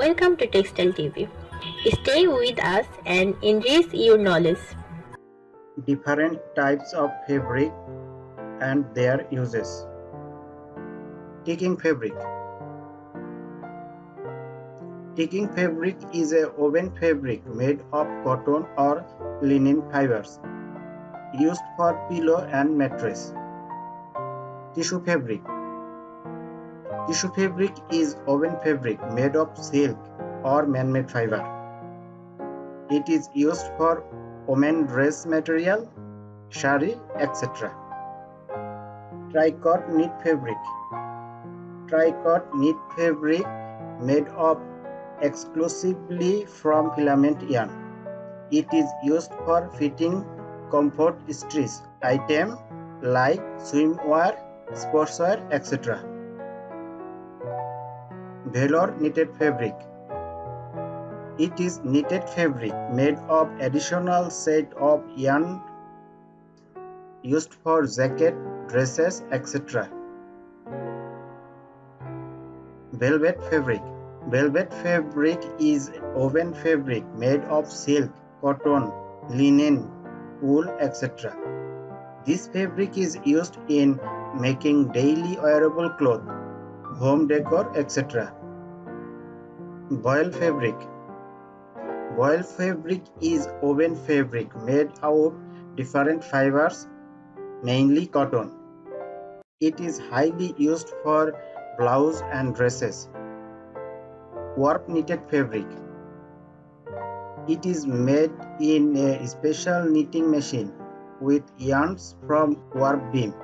Welcome to Textile TV. Stay with us and enrich your knowledge. Different types of fabric and their uses. Ticking fabric. Ticking fabric is a woven fabric made of cotton or linen fibers, used for pillow and mattress. Tissue fabric. Tissue fabric is woven fabric made of silk or man-made fiber. It is used for women dress material, sari, etc. Tricot knit fabric. Tricot knit fabric made of exclusively from filament yarn. It is used for fitting comfort stretch items like swimwear, sportswear, etc. Velour knitted fabric. It is knitted fabric made of additional set of yarn used for jacket, dresses, etc. Velvet fabric. Velvet fabric is woven fabric made of silk, cotton, linen, wool, etc. This fabric is used in making daily wearable clothes, home decor, etc. Voile fabric. Voile fabric is woven fabric made out of different fibers, mainly cotton. It is highly used for blouses and dresses. Warp knitted fabric. It is made in a special knitting machine with yarns from warp beam.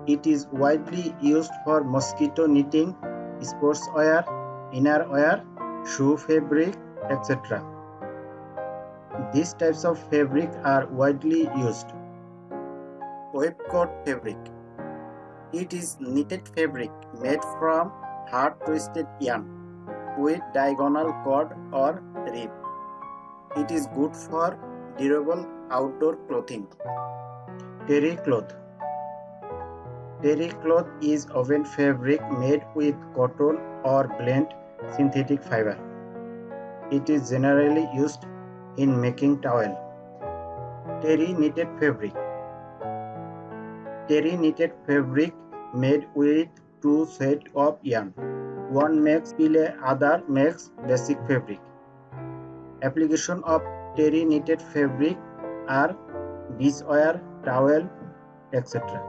It is widely used for mosquito netting, sportswear, innerwear, shoe fabric, etc. These types of fabric are widely used. Waistcoat fabric. It is knitted fabric made from hard twisted yarn with diagonal cord or rib. It is good for durable outdoor clothing. Terry cloth. Terry cloth is woven fabric made with cotton or blend synthetic fiber. It is generally used in making towel. Terry knitted fabric. Terry knitted fabric made with two sets of yarn. One makes pile, other makes basic fabric. Application of terry knitted fabric are beachwear, towel, etc.